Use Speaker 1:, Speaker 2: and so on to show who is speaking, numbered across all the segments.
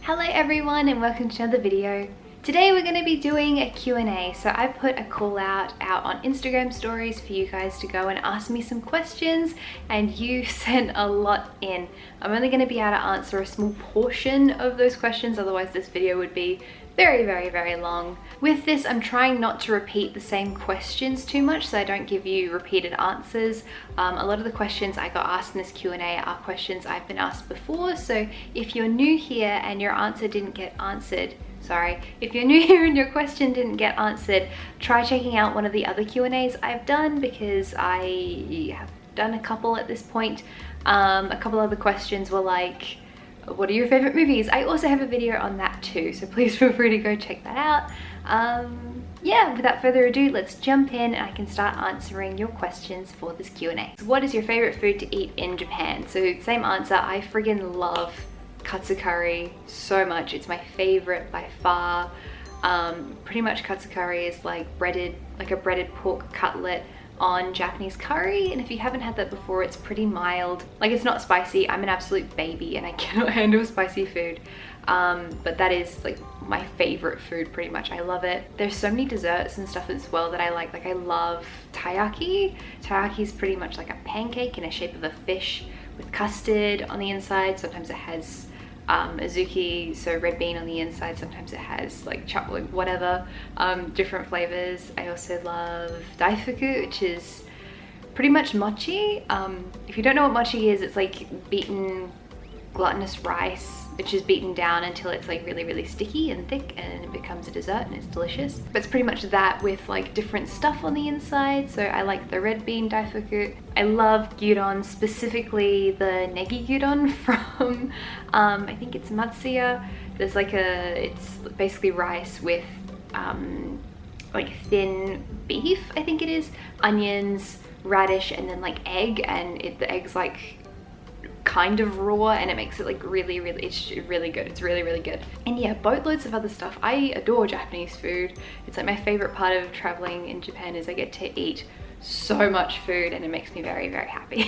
Speaker 1: Hello everyone and welcome to another video. Today we're going to be doing a Q&A. So I put a call out on Instagram stories for you guys to go and ask me some questions, and you sent a lot in. I'm only going to be able to answer a small portion of those questions, otherwise this video would be very long. With this, I'm trying not to repeat the same questions too much so I don't give you repeated answers. A lot of the questions I got asked in this Q&A are questions I've been asked before, so if you're new here and your answer didn't get answered, if you're new here and your question didn't get answered, try checking out one of the other Q&As I've done, because I have done a couple at this point. A couple other questions were like, what are your favorite movies? I also have a video on that too, so please feel free to go check that out. Yeah, without further ado, let's jump in and I can start answering your questions for this Q&A. So what is your favorite food to eat in Japan? So same answer, I friggin' love katsu curry so much. It's my favorite by far. Pretty much katsu curry is like a breaded pork cutlet on Japanese curry, and if you haven't had that before, it's pretty mild. Like, it's not spicy. I'm an absolute baby and I cannot handle spicy food, but that is like my favorite food pretty much. I love it. There's so many desserts and stuff as well that I like I love taiyaki. Taiyaki is pretty much like a pancake in the shape of a fish with custard on the inside. Sometimes it has azuki, so red bean on the inside. Sometimes it has like chocolate, whatever, different flavors. I also love daifuku, which is pretty much mochi. If you don't know what mochi is, it's like beaten glutinous rice, which is beaten down until it's like really sticky and thick, and it becomes a dessert and it's delicious. But it's pretty much that with like different stuff on the inside. So I like the red bean daifuku. I love gyudon, specifically the negi gyudon from I think it's Matsuya. There's like it's basically rice with like thin beef, I think it is, onions, radish, and then like egg, and the egg's like kind of raw, and it makes it like it's really good. It's really good. And yeah, boatloads of other stuff. I adore Japanese food. It's like my favorite part of traveling in Japan is I get to eat so much food, and it makes me very happy.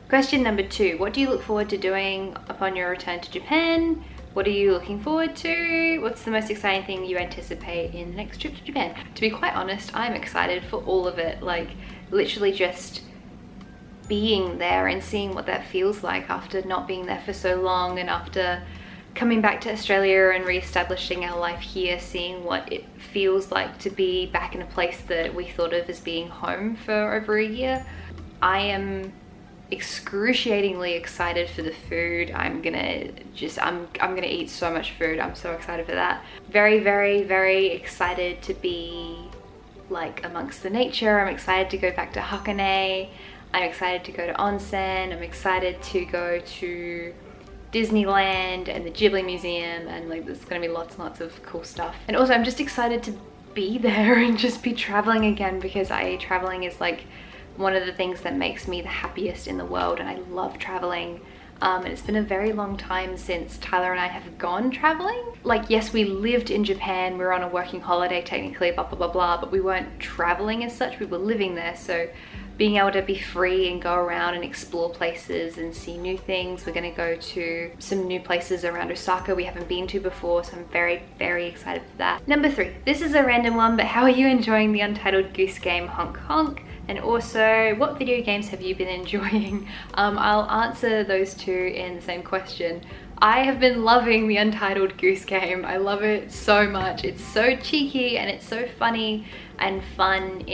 Speaker 1: Question number 2, what do you look forward to doing upon your return to Japan? What are you looking forward to? What's the most exciting thing you anticipate in the next trip to Japan? To be quite honest, I'm excited for all of it. Like, literally just being there and seeing what that feels like after not being there for so long, and after coming back to Australia and re-establishing our life here, seeing what it feels like to be back in a place that we thought of as being home for over a year. I am excruciatingly excited for the food. I'm gonna eat so much food. I'm so excited for that. Very excited to be like amongst the nature. I'm excited to go back to Hakone. I'm excited to go to onsen. I'm excited to go to Disneyland and the Ghibli Museum, and like there's gonna be lots and lots of cool stuff. And also I'm just excited to be there and just be traveling again, because traveling is like one of the things that makes me the happiest in the world, and I love traveling. And it's been a very long time since Tyler and I have gone traveling. Like, yes, we lived in Japan, we were on a working holiday technically, blah blah, but we weren't traveling as such, we were living there. So being able to be free and go around and explore places and see new things. We're gonna go to some new places around Osaka we haven't been to before, so I'm very excited for that. Number 3, this is a random one, but how are you enjoying the Untitled Goose Game honk honk? And also, what video games have you been enjoying? I'll answer those two in the same question. I have been loving the Untitled Goose Game. I love it so much. It's so cheeky and it's so funny and fun.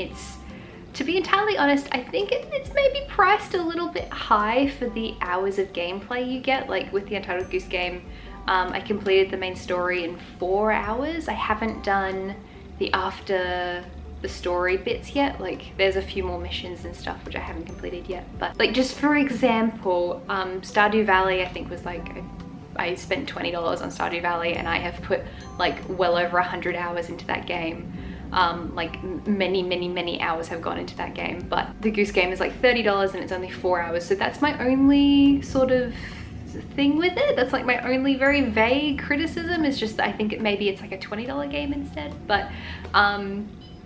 Speaker 1: To be entirely honest, I think it's maybe priced a little bit high for the hours of gameplay you get. Like with the Untitled Goose Game, I completed the main story in 4 hours. I haven't done the after the story bits yet. Like, there's a few more missions and stuff which I haven't completed yet. But like, just for example, Stardew Valley, I think was like, I spent $20 on Stardew Valley, and I have put like well over 100 hours into that game. Like many hours have gone into that game, but the Goose Game is like $30 and it's only 4 hours, so that's my only sort of thing with it. That's like my only very vague criticism, is just that I think maybe it's like a $20 game instead. But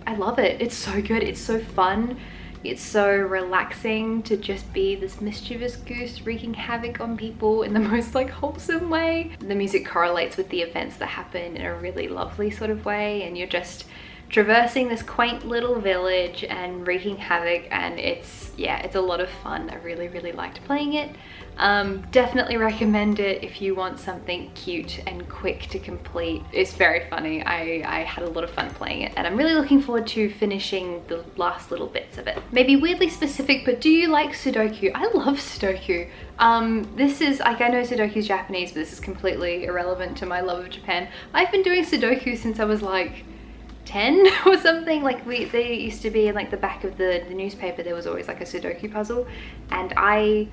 Speaker 1: I love it. It's so good. It's so fun. It's so relaxing to just be this mischievous goose wreaking havoc on people in the most like wholesome way. The music correlates with the events that happen in a really lovely sort of way, and you're just traversing this quaint little village and wreaking havoc, and it's a lot of fun. I really liked playing it. Definitely recommend it if you want something cute and quick to complete. It's very funny. I had a lot of fun playing it, and I'm really looking forward to finishing the last little bits of it. Maybe weirdly specific, but do you like Sudoku? I love Sudoku. This is like, I know Sudoku is Japanese, but this is completely irrelevant to my love of Japan. I've been doing Sudoku since I was like 10 or something. Like they used to be in like the back of the newspaper, there was always like a Sudoku puzzle, and I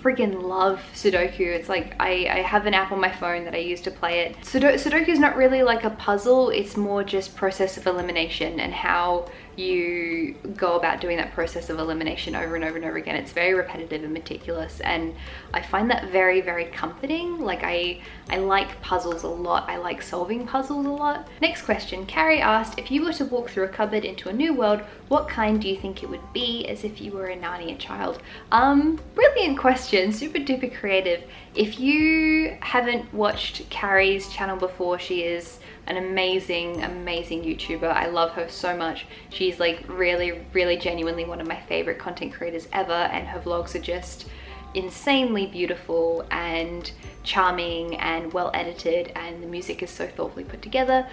Speaker 1: freaking love Sudoku. It's like I have an app on my phone that I use to play it. Sudoku is not really like a puzzle, it's more just process of elimination and how you go about doing that process of elimination over and over and over again. It's very repetitive and meticulous, and I find that very comforting. Like I like puzzles a lot. I like solving puzzles a lot. Next question, Carrie asked, if you were to walk through a cupboard into a new world, what kind do you think it would be, as if you were a Narnia child? Brilliant question, super duper creative. If you haven't watched Carrie's channel before, she is an amazing YouTuber. I love her so much. She's like really genuinely one of my favorite content creators ever, and her vlogs are just insanely beautiful and charming and well edited, and the music is so thoughtfully put together.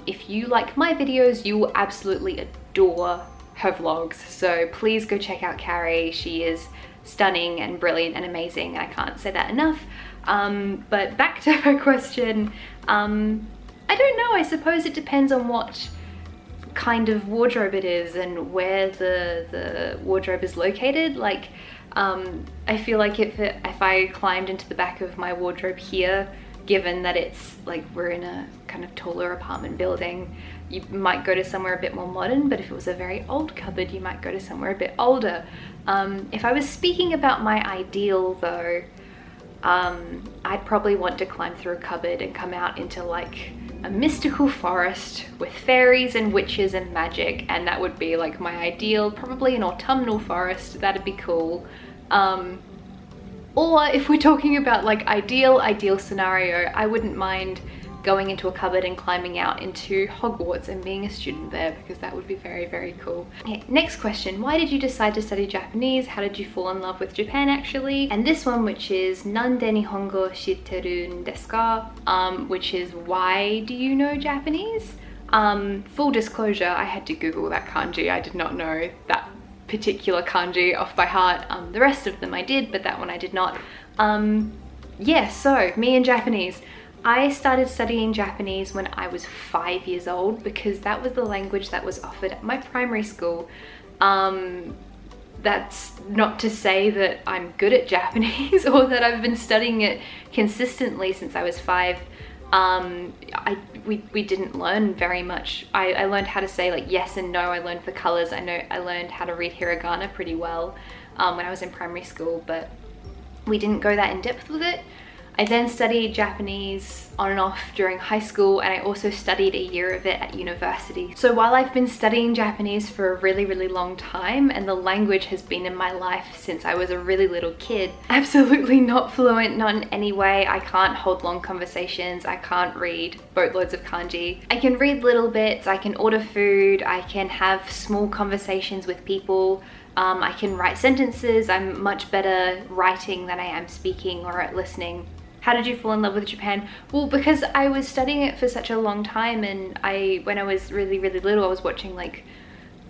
Speaker 1: If you like my videos, you will absolutely adore her vlogs, so please go check out Cari. She is stunning and brilliant and amazing. I can't say that enough. But back to her question, I don't know, I suppose it depends on what kind of wardrobe it is and where the wardrobe is located. Like, I feel like if I climbed into the back of my wardrobe here, given that it's like we're in a kind of taller apartment building, you might go to somewhere a bit more modern, but if it was a very old cupboard, you might go to somewhere a bit older. If I was speaking about my ideal though, I'd probably want to climb through a cupboard and come out into like a mystical forest with fairies and witches and magic, and that would be like my ideal. Probably an autumnal forest, that'd be cool. Or if we're talking about like ideal scenario, I wouldn't mind going into a cupboard and climbing out into Hogwarts and being a student there, because that would be very cool. Okay, next question, why did you decide to study Japanese? How did you fall in love with Japan actually? And this one, which is Nande Nihongo shitteru n desu ka? Which is, why do you know Japanese? Full disclosure, I had to Google that kanji. I did not know that particular kanji off by heart. The rest of them I did, but that one I did not. Yeah, so me and Japanese. I started studying Japanese when I was 5 years old, because that was the language that was offered at my primary school. That's not to say that I'm good at Japanese or that I've been studying it consistently since I was 5. We didn't learn very much. I learned how to say like yes and no. I learned the colors. I learned how to read hiragana pretty well when I was in primary school, but we didn't go that in depth with it. I then studied Japanese on and off during high school, and I also studied a year of it at university. So while I've been studying Japanese for a really long time, and the language has been in my life since I was a really little kid, absolutely not fluent, not in any way. I can't hold long conversations. I can't read boatloads of kanji. I can read little bits, I can order food, I can have small conversations with people. I can write sentences. I'm much better writing than I am speaking or at listening. How did you fall in love with Japan? Well, because I was studying it for such a long time, and when I was really little, I was watching like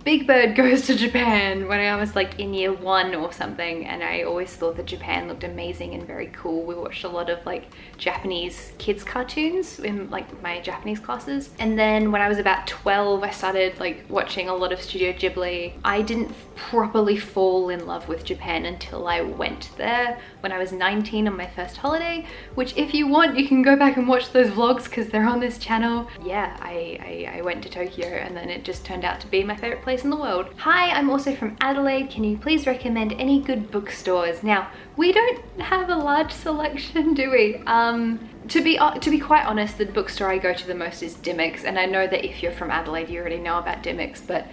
Speaker 1: Big Bird Goes to Japan when I was like in year 1 or something, and I always thought that Japan looked amazing and very cool. We watched a lot of like Japanese kids cartoons in like my Japanese classes, and then when I was about 12 I started like watching a lot of Studio Ghibli. I didn't properly fall in love with Japan until I went there when I was 19 on my first holiday, which if you want you can go back and watch those vlogs because they're on this channel. Yeah, I went to Tokyo, and then it just turned out to be my favorite place in the world. Hi, I'm also from Adelaide. Can you please recommend any good bookstores? Now, we don't have a large selection, do we? To be quite honest, the bookstore I go to the most is Dymocks, and I know that if you're from Adelaide you already know about Dymocks, but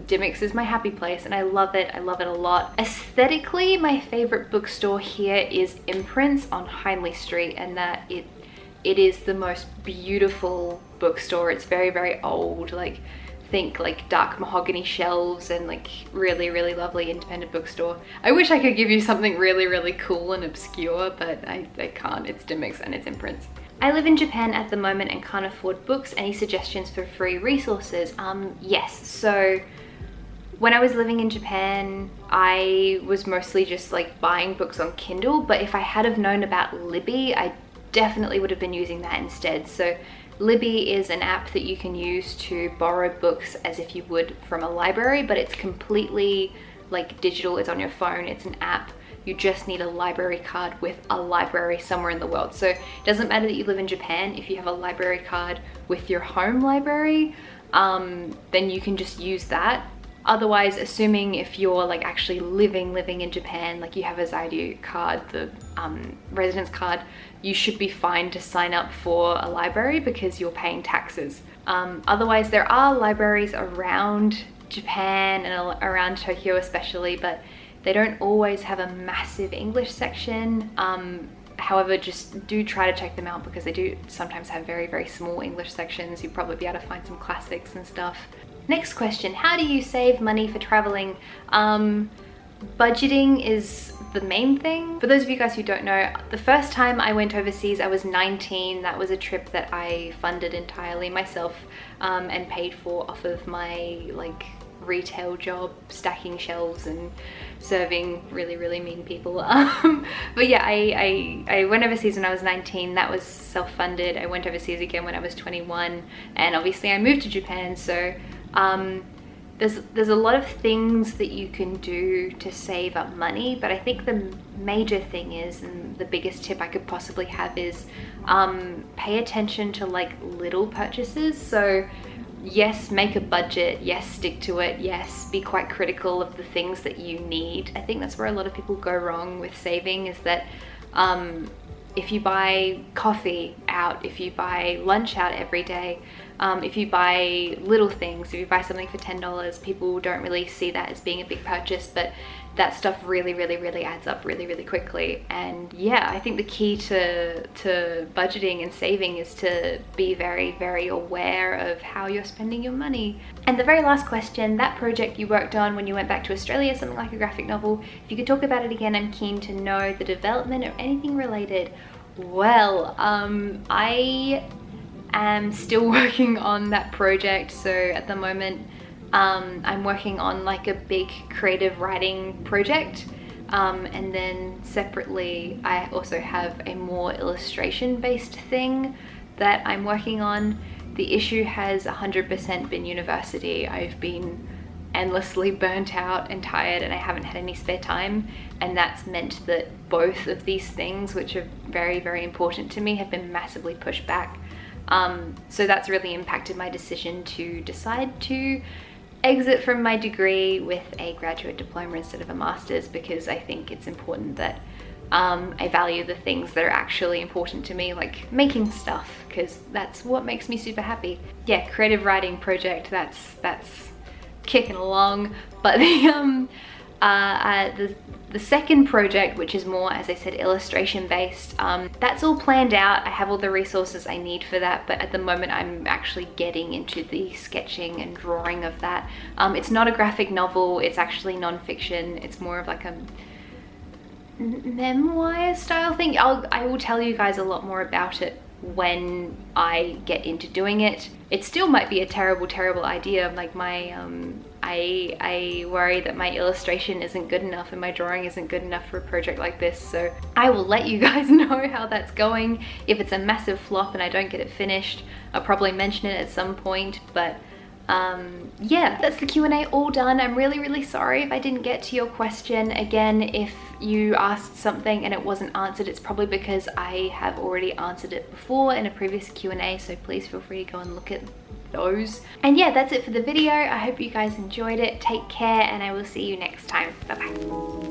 Speaker 1: Dimmicks is my happy place and I love it a lot. Aesthetically, my favorite bookstore here is Imprints on Hindley Street, and that it is the most beautiful bookstore. It's very old, like think like dark mahogany shelves and like really lovely independent bookstore. I wish I could give you something really cool and obscure, but I can't. It's Dimmicks and it's Imprints. I live in Japan at the moment and can't afford books. Any suggestions for free resources? Yes, so when I was living in Japan, I was mostly just like buying books on Kindle, but if I had have known about Libby, I definitely would have been using that instead. So Libby is an app that you can use to borrow books as if you would from a library, but it's completely like digital. It's on your phone, it's an app. You just need a library card with a library somewhere in the world. So it doesn't matter that you live in Japan. If you have a library card with your home library, then you can just use that. Otherwise, assuming if you're like actually living in Japan, like you have a Zairyu card, the residence card, you should be fine to sign up for a library because you're paying taxes. Otherwise, there are libraries around Japan and around Tokyo especially, but they don't always have a massive English section. However, just do try to check them out because they do sometimes have very small English sections. You'll probably be able to find some classics and stuff. Next question, how do you save money for traveling? Budgeting is the main thing. For those of you guys who don't know, the first time I went overseas, I was 19. That was a trip that I funded entirely myself and paid for off of my like retail job, stacking shelves and serving really mean people. But yeah, I went overseas when I was 19. That was self-funded. I went overseas again when I was 21, and obviously I moved to Japan. So there's a lot of things that you can do to save up money, but I think the major thing is, and the biggest tip I could possibly have is pay attention to like little purchases. So yes, make a budget, yes, stick to it, yes, be quite critical of the things that you need. I think that's where a lot of people go wrong with saving, is that if you buy coffee out, if you buy lunch out every day, if you buy little things, if you buy something for $10, people don't really see that as being a big purchase, but that stuff really adds up really quickly. And yeah, I think the key to budgeting and saving is to be very aware of how you're spending your money. And the very last question, that project you worked on when you went back to Australia, something like a graphic novel, if you could talk about it again, I'm keen to know the development or anything related. Well, I am still working on that project. So at the moment, I'm working on like a big creative writing project, and then separately I also have a more illustration based thing that I'm working on. The issue has 100% been university. I've been endlessly burnt out and tired, and I haven't had any spare time, and that's meant that both of these things, which are very important to me, have been massively pushed back. So that's really impacted my decision to decide to exit from my degree with a graduate diploma instead of a master's, because I think it's important that I value the things that are actually important to me, like making stuff, because that's what makes me super happy. Yeah, creative writing project, that's kicking along. But the second project, which is more, as I said, illustration based, that's all planned out. I have all the resources I need for that, but at the moment I'm actually getting into the sketching and drawing of that. It's not a graphic novel, it's actually non-fiction. It's more of like a memoir style thing. I will tell you guys a lot more about it when I get into doing it. It still might be a terrible idea. Like I worry that my illustration isn't good enough and my drawing isn't good enough for a project like this. So I will let you guys know how that's going. If it's a massive flop and I don't get it finished, I'll probably mention it at some point. But yeah, that's the Q&A all done. I'm really sorry if I didn't get to your question. Again, if you asked something and it wasn't answered, it's probably because I have already answered it before in a previous Q&A, so please feel free to go and look at those. And yeah, that's it for the video. I hope you guys enjoyed it. Take care, and I will see you next time. Bye bye.